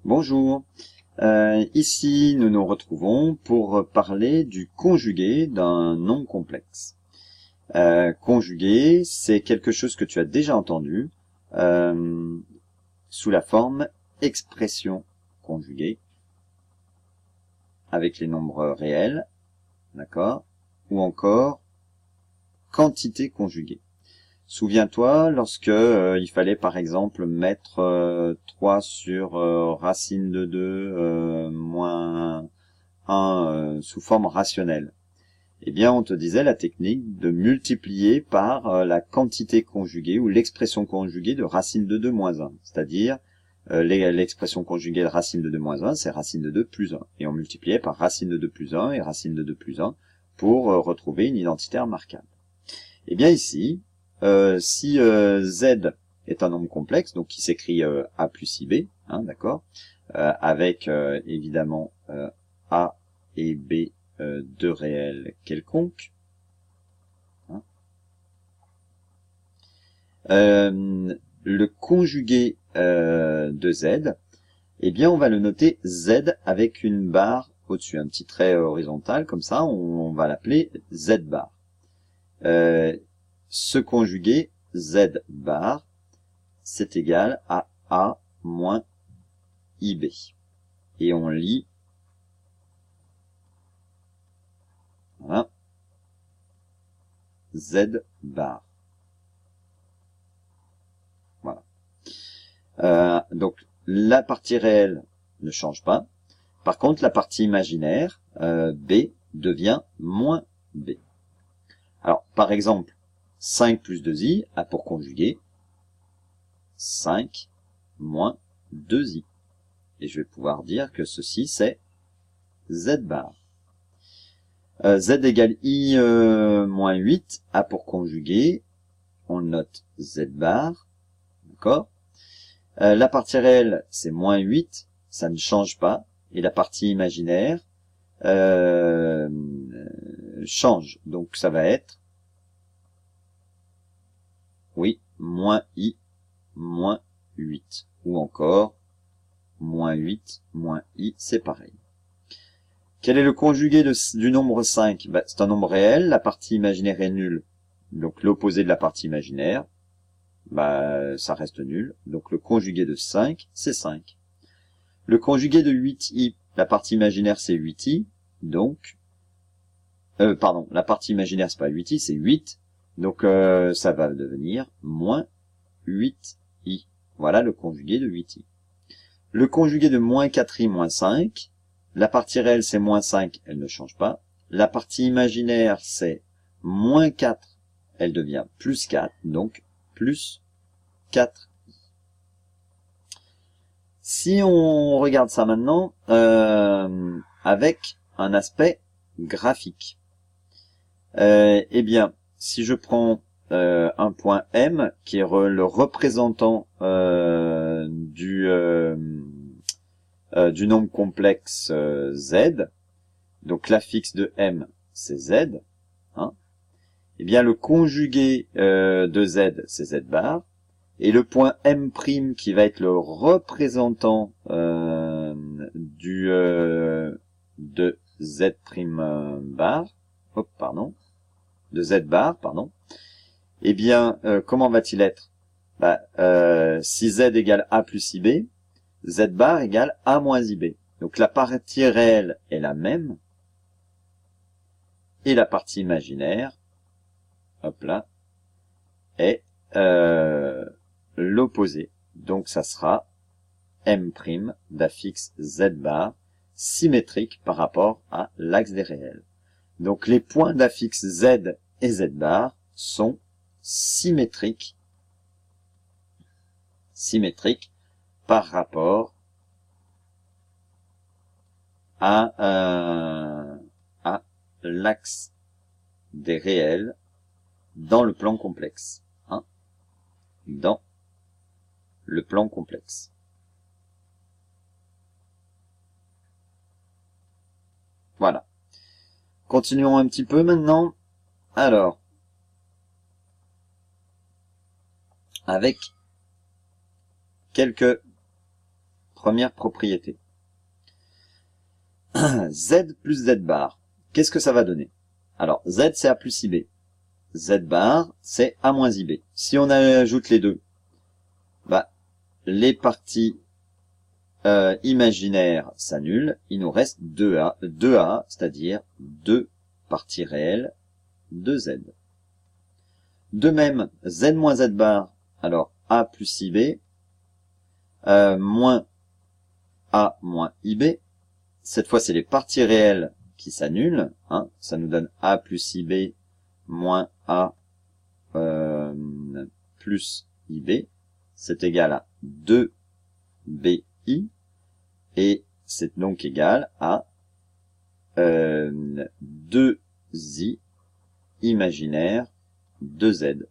Bonjour, ici nous nous retrouvons pour parler du conjugué d'un nom complexe. Conjugué, c'est quelque chose que tu as déjà entendu sous la forme expression conjuguée avec les nombres réels, d'accord, ou encore quantité conjuguée. Souviens-toi, lorsque il fallait par exemple mettre 3 sur racine de 2 moins 1 sous forme rationnelle. Eh bien, on te disait la technique de multiplier par la quantité conjuguée ou l'expression conjuguée de racine de 2 moins 1. C'est-à-dire, l'expression conjuguée de racine de 2 moins 1, c'est racine de 2 plus 1. Et on multipliait par racine de 2 plus 1 et racine de 2 plus 1 pour retrouver une identité remarquable. Eh bien ici, si Z est un nombre complexe, donc qui s'écrit A plus IB, hein, d'accord, avec évidemment A et B deux réels quelconques, hein, le conjugué de Z, eh bien on va le noter Z avec une barre au-dessus, un petit trait horizontal, comme ça, on va l'appeler Z bar. Ce conjugué Z bar, c'est égal à A moins IB. Et on lit, voilà, Z bar. Voilà. Donc, la partie réelle ne change pas. Par contre, la partie imaginaire, B, devient moins B. Alors, par exemple, 5 plus 2i a pour conjugué 5 moins 2i. Et je vais pouvoir dire que ceci, c'est Z bar. Z égale I moins 8 a pour conjugué, on note Z bar, d'accord. La partie réelle, c'est moins 8, ça ne change pas. Et la partie imaginaire change. Donc ça va être, oui, moins I, moins 8. Ou encore, moins 8, moins I, c'est pareil. Quel est le conjugué du nombre 5? C'est un nombre réel, la partie imaginaire est nulle. Donc l'opposé de la partie imaginaire, ça reste nul. Donc le conjugué de 5, c'est 5. Le conjugué de 8i, la partie imaginaire c'est 8i, donc, la partie imaginaire c'est pas 8i, c'est 8, donc ça va devenir moins 8i. Voilà le conjugué de 8i. Le conjugué de moins 4i moins 5, la partie réelle c'est moins 5, elle ne change pas. La partie imaginaire c'est moins 4, elle devient plus 4, donc plus 4. Si on regarde ça maintenant avec un aspect graphique, eh bien, si je prends un point M qui est le représentant du nombre complexe Z, donc l'affixe de M c'est Z, hein, eh bien le conjugué de Z c'est Z bar. Et le point M' qui va être le représentant de Z' bar, de Z bar, pardon. Eh bien, comment va-t-il être? Si Z égale A plus IB, Z bar égale A moins IB. Donc la partie réelle est la même, et la partie imaginaire, hop là, est l'opposé. Donc ça sera M' d'affixe Z bar symétrique par rapport à l'axe des réels. Donc les points d'affixe Z et Z bar sont symétriques par rapport à l'axe des réels dans le plan complexe. Hein, dans le plan complexe. Voilà. Continuons un petit peu maintenant. Alors, avec quelques Première propriété. Z plus Z bar. Qu'est-ce que ça va donner? Alors, Z, c'est A plus IB. Z bar, c'est A moins IB. Si on ajoute les deux, bah, les parties imaginaires s'annulent. Il nous reste 2A, c'est-à-dire 2 parties réelles de Z. De même, Z moins Z bar, alors A plus IB, moins A moins IB. Cette fois, c'est les parties réelles qui s'annulent. Hein. Ça nous donne A plus IB moins A plus IB. C'est égal à 2BI. Et c'est donc égal à 2I imaginaire de Z.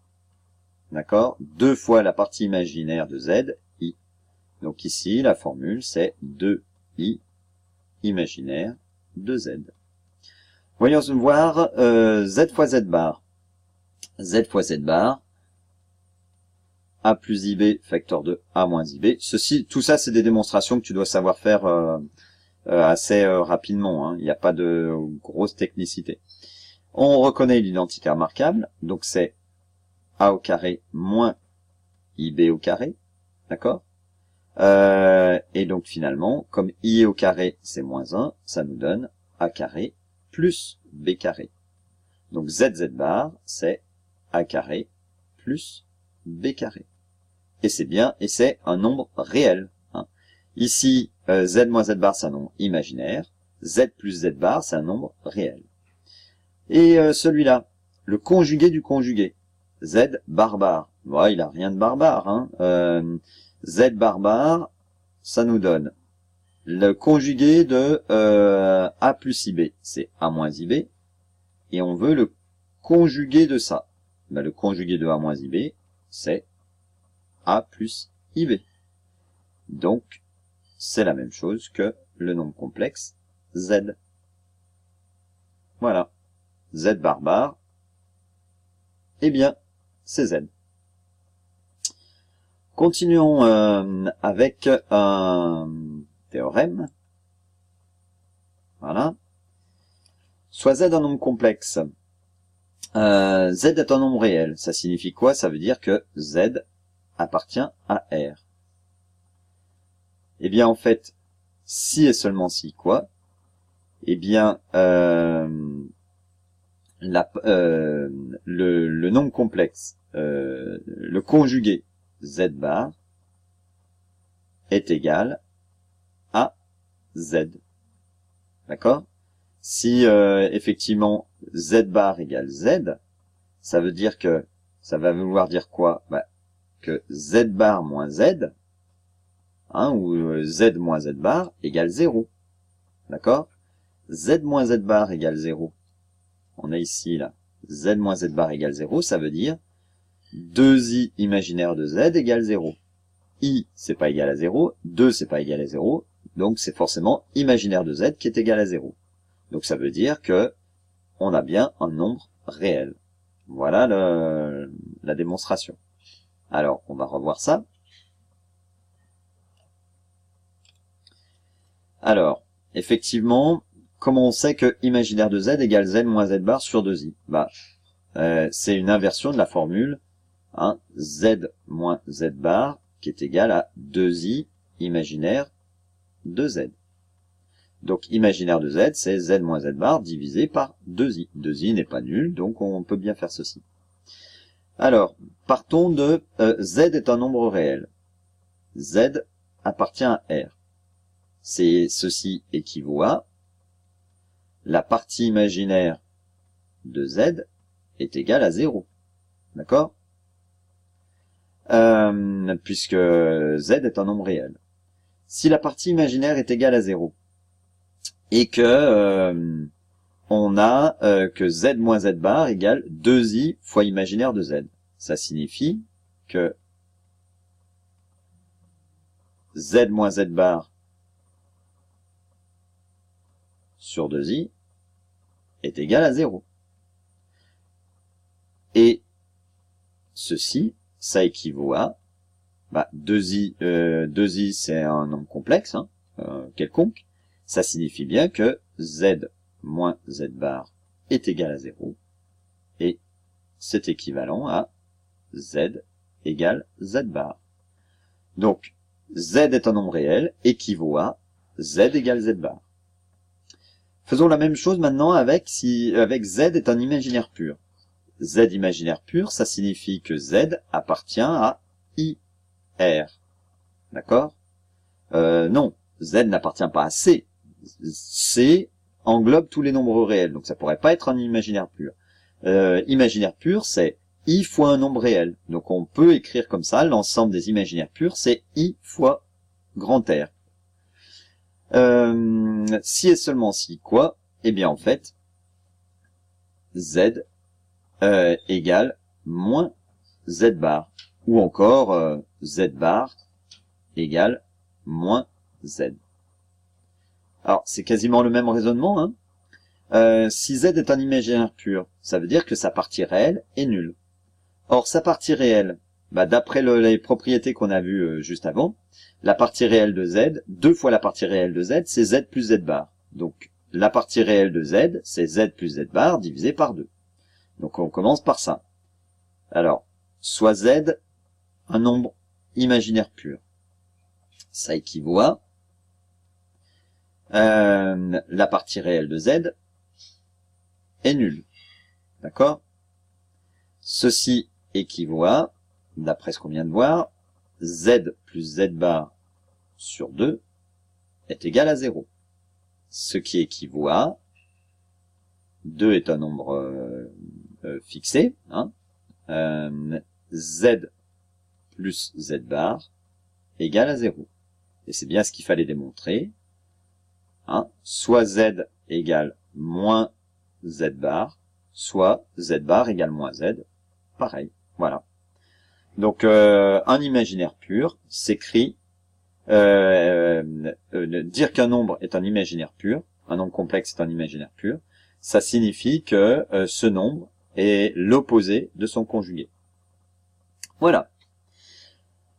D'accord? 2 fois la partie imaginaire de Z, I. Donc ici, la formule, c'est 2I imaginaire de Z. Voyons voir Z fois Z bar. Z fois Z bar, A plus IB facteur de A moins IB. Tout ça, c'est des démonstrations que tu dois savoir faire assez rapidement. Hein. Il n'y a pas de grosse technicité. On reconnaît l'identité remarquable, donc c'est A au carré moins IB au carré, d'accord? Et donc finalement, comme I au carré c'est moins 1, ça nous donne A carré plus B carré. Donc ZZ bar, c'est A carré plus B carré. Et c'est bien, et c'est un nombre réel. Hein. Ici, Z moins Z bar, c'est un nombre imaginaire. Z plus Z bar, c'est un nombre réel. Et celui-là, le conjugué du conjugué. Z bar. Bon, il a rien de barbare. Hein. Z bar, ça nous donne le conjugué de A plus IB. C'est A moins IB. Et on veut le conjugué de ça. Ben, le conjugué de A moins IB, c'est A plus IB. Donc, c'est la même chose que le nombre complexe Z. Voilà. Z bar, eh bien, c'est Z. Continuons avec un théorème. Voilà. Soit Z un nombre complexe. Z est un nombre réel. Ça signifie quoi? Ça veut dire que Z appartient à R. Eh bien, en fait, si et seulement si quoi? Eh bien, le nombre complexe, le conjugué Z bar est égal à Z. D'accord? Si effectivement Z bar égale Z, ça veut dire que ça va vouloir dire quoi? Bah, que Z bar moins Z, hein, ou Z moins Z bar égale 0. D'accord? Z moins Z bar égale 0. On a ici, là, Z moins Z bar égale 0, ça veut dire 2i imaginaire de Z égale 0. I, c'est pas égal à 0, 2, c'est pas égal à 0, donc c'est forcément imaginaire de Z qui est égal à 0. Donc ça veut dire que on a bien un nombre réel. Voilà la démonstration. Alors, on va revoir ça. Alors, effectivement, comment on sait que imaginaire de Z égale Z moins Z bar sur 2i? Bah, c'est une inversion de la formule, hein, Z moins Z bar qui est égal à 2i imaginaire de Z. Donc, imaginaire de Z, c'est Z moins Z bar divisé par 2i. 2i n'est pas nul, donc on peut bien faire ceci. Alors, partons de Z est un nombre réel. Z appartient à R. Ceci équivaut à la partie imaginaire de Z est égale à 0. D'accord? Puisque Z est un nombre réel. Si la partie imaginaire est égale à 0, et que on a que Z moins Z bar égale 2i fois imaginaire de Z. Ça signifie que Z moins Z bar sur 2i est égal à 0. Et ceci, ça équivaut à Bah, 2i c'est un nombre complexe, hein, quelconque. Ça signifie bien que z moins z bar est égal à 0. Et c'est équivalent à z égale z bar. Donc, z est un nombre réel, équivaut à z égale z bar. Faisons la même chose maintenant avec z est un imaginaire pur. Z imaginaire pur, ça signifie que z appartient à ir. D'accord? Non, z n'appartient pas à c. C englobe tous les nombres réels, donc ça pourrait pas être un imaginaire pur. Imaginaire pur, c'est i fois un nombre réel. Donc on peut écrire comme ça, l'ensemble des imaginaires purs, c'est i fois grand R. Si et seulement si quoi, eh bien en fait, z égale moins z bar, ou encore z bar égale moins z. Alors c'est quasiment le même raisonnement, hein. Si z est un imaginaire pur, ça veut dire que sa partie réelle est nulle. Or, sa partie réelle, bah, d'après les propriétés qu'on a vues juste avant, la partie réelle de z, 2 fois la partie réelle de z, c'est z plus z bar. Donc, la partie réelle de z, c'est z plus z bar divisé par 2. Donc, on commence par ça. Alors, soit z, un nombre imaginaire pur. Ça équivaut à la partie réelle de z est nulle. D'accord? Ceci équivaut à, d'après ce qu'on vient de voir, z plus z bar sur 2 est égal à 0. Ce qui équivaut à, 2 est un nombre fixé, hein, z plus z bar égale à 0. Et c'est bien ce qu'il fallait démontrer. Hein, soit z égale moins z bar, soit z bar égale moins z. Pareil, voilà. Donc, un imaginaire pur s'écrit, dire qu'un nombre est un imaginaire pur, un nombre complexe est un imaginaire pur, ça signifie que ce nombre est l'opposé de son conjugué. Voilà.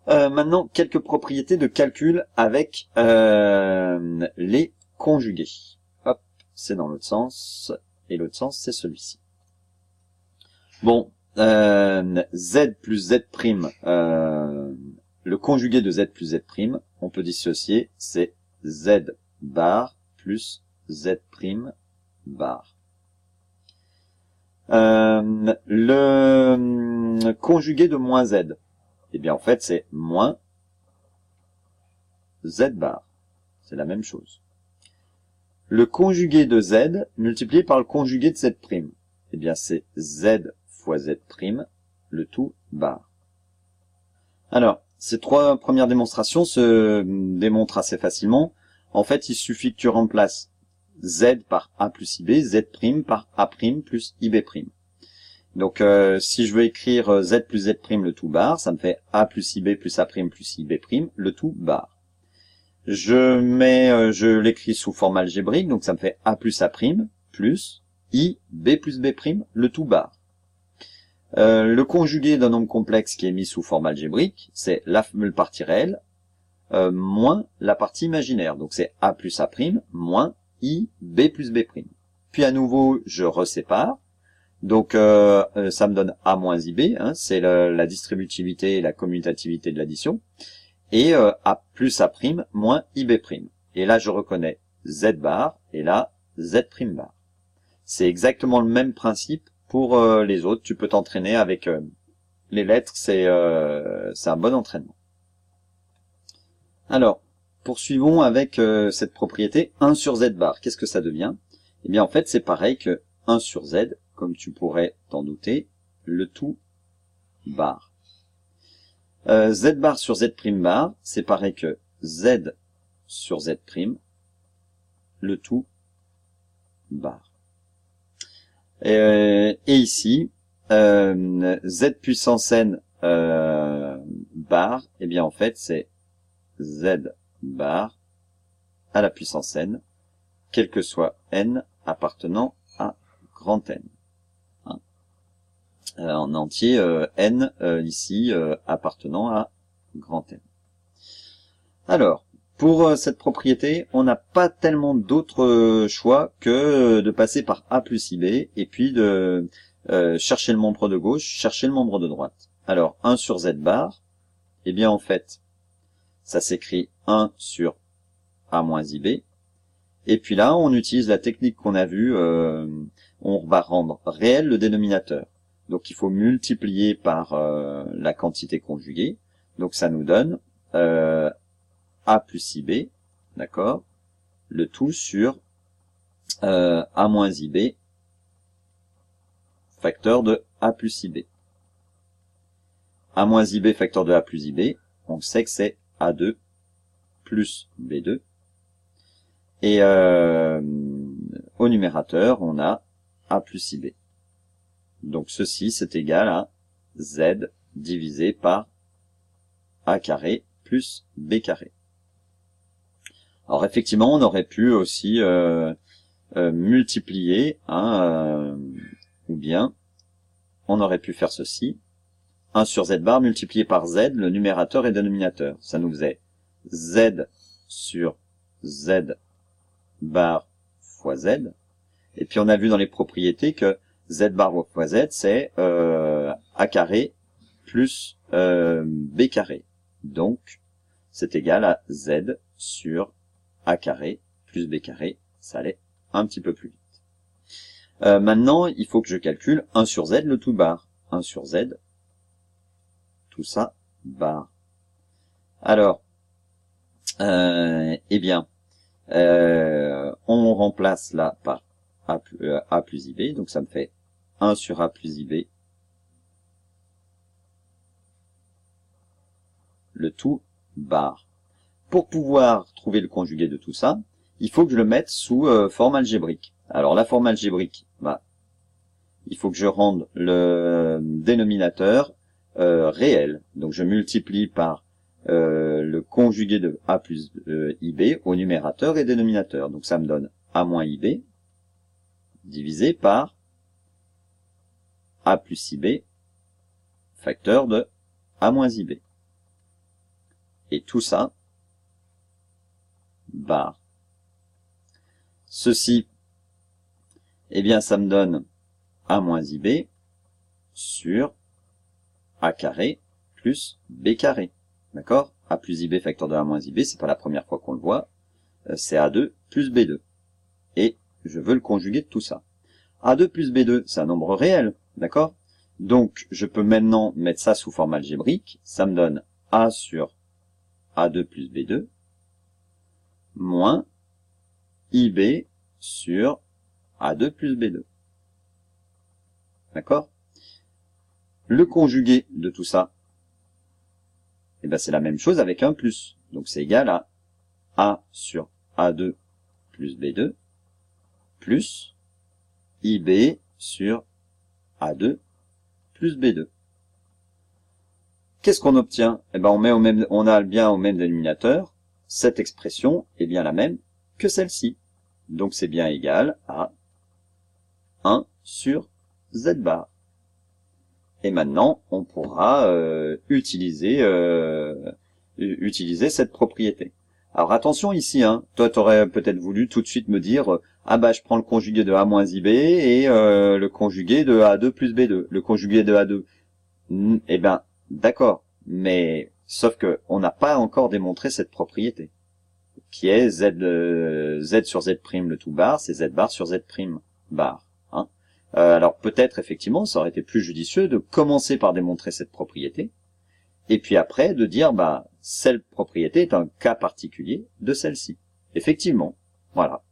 Maintenant, quelques propriétés de calcul avec les conjugués. Hop, c'est dans l'autre sens, et l'autre sens, c'est celui-ci. Bon, z plus z prime, le conjugué de z plus z prime, on peut dissocier, c'est z bar plus z prime bar. Le conjugué de moins z, eh bien en fait c'est moins z bar, c'est la même chose. Le conjugué de z multiplié par le conjugué de z prime, eh bien c'est z fois z prime, le tout bar. Alors, ces trois premières démonstrations se démontrent assez facilement. En fait, il suffit que tu remplaces z par a plus ib, z prime par a prime plus ib prime. Donc, si je veux écrire z plus z prime le tout bar, ça me fait a plus ib plus a prime plus ib prime le tout bar. Je l'écris sous forme algébrique, donc ça me fait a plus a prime plus i b plus b prime le tout bar. Le conjugué d'un nombre complexe qui est mis sous forme algébrique, c'est la partie réelle moins la partie imaginaire. Donc c'est a plus a prime moins i b plus b prime. Puis à nouveau, je resépare. Donc ça me donne a moins ib, hein, c'est la distributivité et la commutativité de l'addition. Et a plus a prime moins ib prime. Et là, je reconnais z bar et là, z prime bar. C'est exactement le même principe pour les autres. Tu peux t'entraîner avec les lettres, c'est un bon entraînement. Alors, poursuivons avec cette propriété 1 sur z bar. Qu'est-ce que ça devient? Eh bien, en fait, c'est pareil que 1 sur z, comme tu pourrais t'en douter, le tout bar. Z bar sur z prime bar, c'est pareil que z sur z prime, le tout bar. Et ici, z puissance n bar, eh bien en fait c'est z bar à la puissance n, quel que soit n appartenant à grand N. Hein. En entier, n ici appartenant à grand N. Alors, pour cette propriété, on n'a pas tellement d'autres choix que de passer par A plus IB et puis de chercher le membre de gauche, chercher le membre de droite. Alors, 1 sur Z bar, eh bien en fait, ça s'écrit 1 sur A moins IB. Et puis là, on utilise la technique qu'on a vue, on va rendre réel le dénominateur. Donc il faut multiplier par la quantité conjuguée. Donc ça nous donne A plus IB, d'accord, le tout sur A moins IB, facteur de A plus IB. A moins IB facteur de A plus IB, on sait que c'est A2 plus B2. Et au numérateur, on a A plus IB. Donc ceci, c'est égal à Z divisé par A carré plus B carré. Alors effectivement, on aurait pu aussi multiplier, ou bien on aurait pu faire ceci. 1 sur Z bar multiplié par Z, le numérateur et dénominateur. Ça nous faisait Z sur Z bar fois Z. Et puis on a vu dans les propriétés que Z bar fois Z, c'est A carré plus B carré. Donc, c'est égal à Z sur A carré plus B carré. Ça allait un petit peu plus vite. Maintenant, il faut que je calcule 1 sur Z, le tout bar. 1 sur Z, tout ça, bar. Alors, eh bien, on remplace là par A plus IB, donc ça me fait 1 sur A plus IB, le tout bar. Pour pouvoir trouver le conjugué de tout ça, il faut que je le mette sous forme algébrique. Alors la forme algébrique, il faut que je rende le dénominateur réel. Donc je multiplie par le conjugué de A plus IB au numérateur et dénominateur. Donc ça me donne A moins IB divisé par A plus IB facteur de A moins IB. Et tout ça, bar. Ceci, eh bien ça me donne A moins IB sur A carré plus B carré. D'accord? A plus IB facteur de A moins IB, c'est pas la première fois qu'on le voit. C'est A2 plus B2. Et je veux le conjuguer de tout ça. A2 plus B2, c'est un nombre réel. D'accord? Donc, je peux maintenant mettre ça sous forme algébrique. Ça me donne A sur A2 plus B2 moins IB sur A2 plus B2. D'accord? Le conjugué de tout ça, eh ben c'est la même chose avec un plus. Donc c'est égal à A sur A2 plus B2 plus IB sur A2 plus B2. Qu'est-ce qu'on obtient? Eh ben on a bien au même dénominateur. Cette expression est bien la même que celle-ci. Donc c'est bien égal à 1 sur Z bar. Et maintenant, on pourra utiliser cette propriété. Alors attention ici, toi tu aurais peut-être voulu tout de suite me dire ah bah je prends le conjugué de A moins IB et le conjugué de A2 plus B2. Le conjugué de A2, eh ben d'accord, mais sauf que on n'a pas encore démontré cette propriété, qui est Z sur Z prime le tout bar, c'est Z bar sur Z prime bar. Alors peut-être effectivement ça aurait été plus judicieux de commencer par démontrer cette propriété et puis après de dire bah cette propriété est un cas particulier de celle-ci. Effectivement, voilà.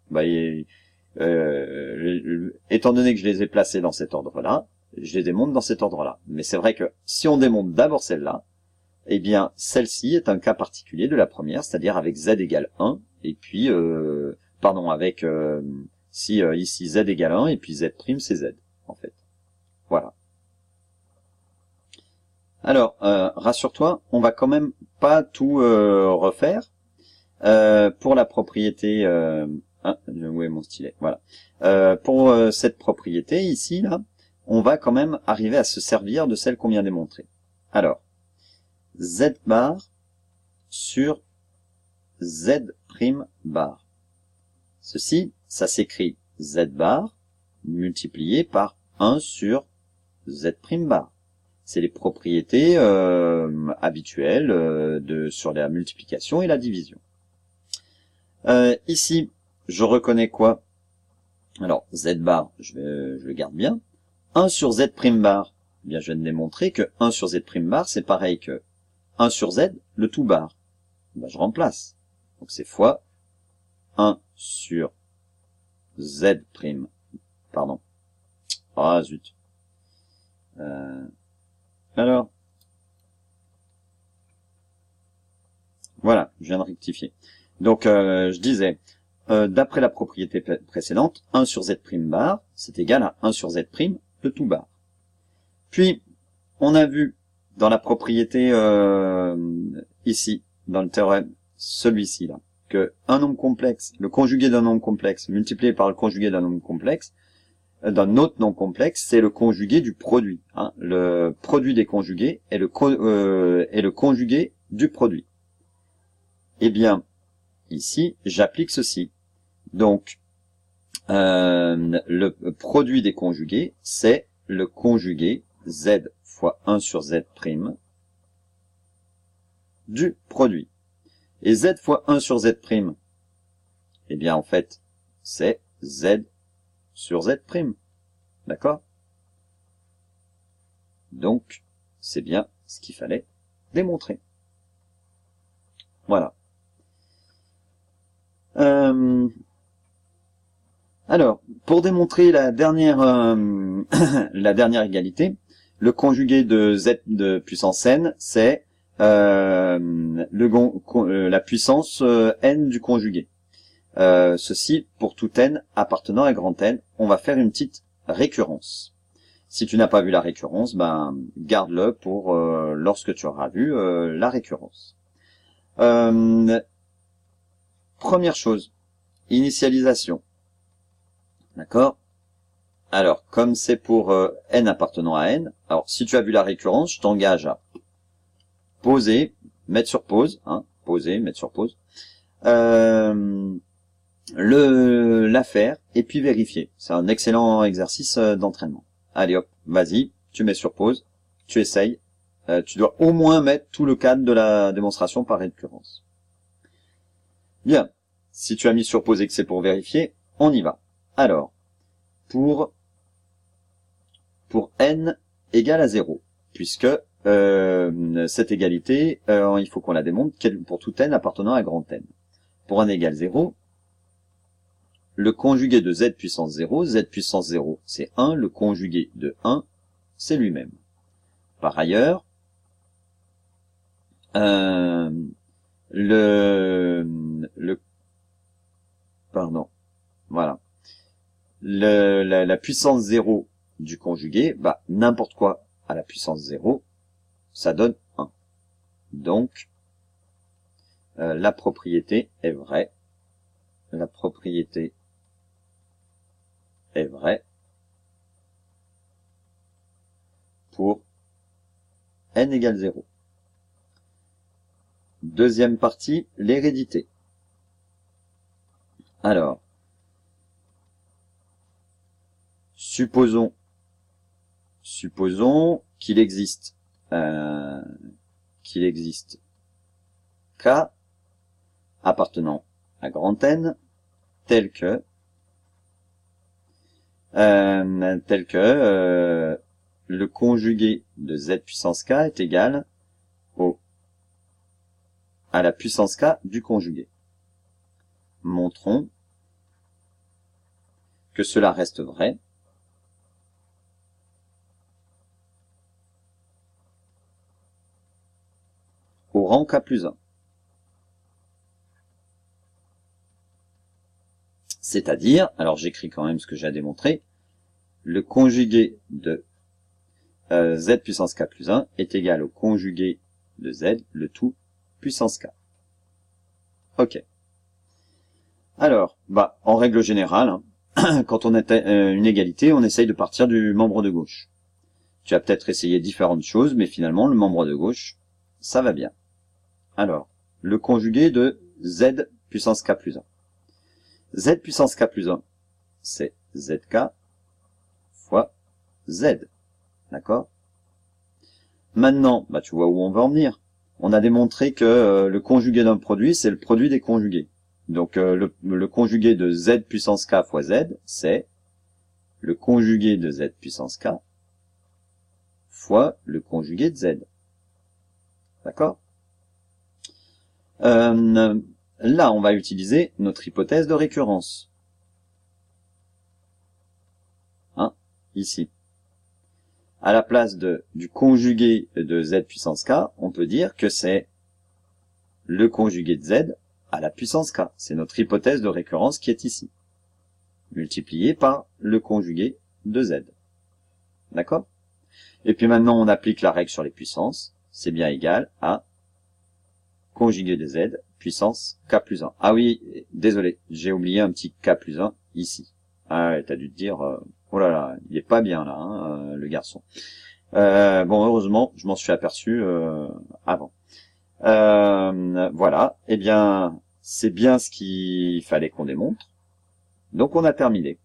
Étant donné que je les ai placés dans cet ordre-là, je les démontre dans cet ordre-là. Mais c'est vrai que si on démontre d'abord celle-là, eh bien celle-ci est un cas particulier de la première, c'est-à-dire avec z égale 1 et puis avec ici z égale 1 et puis z prime c'est z en fait. Voilà. Alors rassure-toi, on va quand même pas tout refaire pour la propriété. Où est mon stylet? Voilà. Pour cette propriété ici là, on va quand même arriver à se servir de celle qu'on vient démontrer. Alors z bar sur z prime bar. Ceci, ça s'écrit z bar multiplié par 1 sur z prime bar. C'est les propriétés habituelles sur la multiplication et la division. Ici, je reconnais quoi? Alors, z bar, je le garde bien. 1 sur z prime bar, eh bien, je viens de démontrer que 1 sur z prime bar, c'est pareil que 1 sur z, le tout bar. Ben, je remplace. Donc, c'est fois 1 sur z prime. Pardon. Ah, zut. Alors. Voilà, je viens de rectifier. Donc, je disais, d'après la propriété précédente, 1 sur z prime bar, c'est égal à 1 sur z prime, le tout bar. Puis, on a vu dans la propriété ici, dans le théorème, celui-ci là, que un nombre complexe, le conjugué d'un nombre complexe multiplié par le conjugué d'un nombre complexe, d'un autre nombre complexe, c'est le conjugué du produit. Hein. Le produit des conjugués est le conjugué du produit. Eh bien, ici, j'applique ceci. Donc, le produit des conjugués, c'est le conjugué z fois 1 sur z prime du produit. Et z fois 1 sur z prime, eh bien, en fait, c'est z sur z prime. D'accord? Donc, c'est bien ce qu'il fallait démontrer. Voilà. Alors, pour démontrer la dernière la dernière égalité, le conjugué de z de puissance n, c'est la puissance n du conjugué. Ceci, pour tout n appartenant à grand N, on va faire une petite récurrence. Si tu n'as pas vu la récurrence, ben garde-le pour lorsque tu auras vu la récurrence. Première chose, initialisation. D'accord? Alors, comme c'est pour n appartenant à n, alors si tu as vu la récurrence, je t'engage à poser, mettre sur pause, hein, poser, mettre sur pause, la faire et puis vérifier. C'est un excellent exercice d'entraînement. Allez hop, vas-y, tu mets sur pause, tu essayes. Tu dois au moins mettre tout le cadre de la démonstration par récurrence. Bien, si tu as mis sur pause et que c'est pour vérifier, on y va. Alors, pour n égale à 0, puisque cette égalité, il faut qu'on la démontre pour tout n appartenant à grand N. Pour n égale 0, le conjugué de z puissance 0, z puissance 0, c'est 1, le conjugué de 1, c'est lui-même. Par ailleurs, la puissance 0 du conjugué, bah, n'importe quoi à la puissance 0, ça donne 1. Donc, la propriété est vraie. La propriété est vraie pour n égale 0. Deuxième partie, l'hérédité. Alors, supposons qu'il existe K appartenant à grand N tel que le conjugué de z puissance k est égal à la puissance k du conjugué. Montrons que cela reste vrai au rang k plus 1. C'est-à-dire, alors j'écris quand même ce que j'ai à démontrer, le conjugué de z puissance k plus 1 est égal au conjugué de z, le tout, puissance k. Ok. Alors, bah, en règle générale, hein, quand on a une égalité, on essaye de partir du membre de gauche. Tu as peut-être essayé différentes choses, mais finalement, le membre de gauche, ça va bien. Alors, le conjugué de z puissance k plus 1. Z puissance k plus 1, c'est zk fois z. D'accord? Maintenant, bah, tu vois où on veut en venir. On a démontré que le conjugué d'un produit, c'est le produit des conjugués. Donc le conjugué de z puissance k fois z, c'est le conjugué de z puissance k fois le conjugué de z. D'accord? Là, on va utiliser notre hypothèse de récurrence. Hein, ici. À la place du conjugué de z puissance k, on peut dire que c'est le conjugué de z à la puissance k. C'est notre hypothèse de récurrence qui est ici, multiplié par le conjugué de z. D'accord? Et puis maintenant, on applique la règle sur les puissances. C'est bien égal à conjugué de z puissance k plus 1. Ah oui, désolé, j'ai oublié un petit k plus 1 ici. Ah ouais, t'as dû te dire, oh là là, il est pas bien là, hein, le garçon. Bon, heureusement, je m'en suis aperçu avant. Voilà, eh bien, c'est bien ce qu'il fallait qu'on démontre. Donc, on a terminé.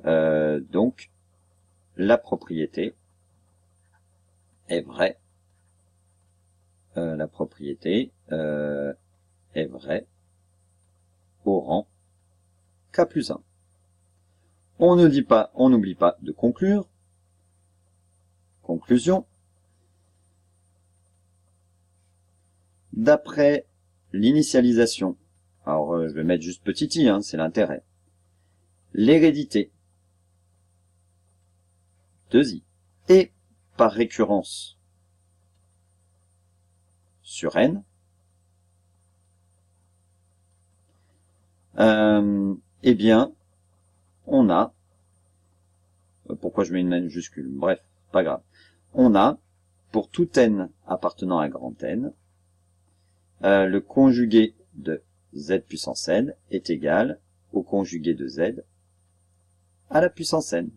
Donc, la propriété est vraie. La propriété est vraie au rang k plus 1. On n'oublie pas de conclure. Conclusion. D'après l'initialisation, alors je vais mettre juste petit i, hein, c'est l'intérêt, l'hérédité, 2i, et par récurrence sur n, eh bien, on a, pourquoi je mets une majuscule, bref, pas grave, on a, pour tout n appartenant à grand n, le conjugué de z puissance n est égal au conjugué de z à la puissance n.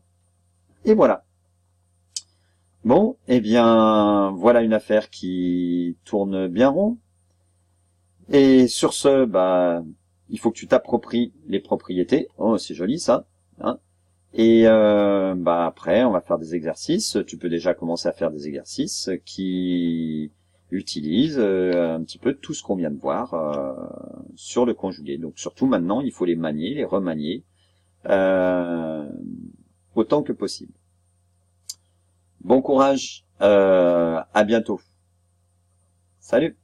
Et voilà. Bon, eh bien, voilà une affaire qui tourne bien rond. Et sur ce, bah, il faut que tu t'appropries les propriétés. Oh, c'est joli ça. Hein. Et bah après, on va faire des exercices. Tu peux déjà commencer à faire des exercices qui utilisent un petit peu tout ce qu'on vient de voir sur le conjugué. Donc surtout maintenant, il faut les manier, les remanier autant que possible. Bon courage, à bientôt. Salut!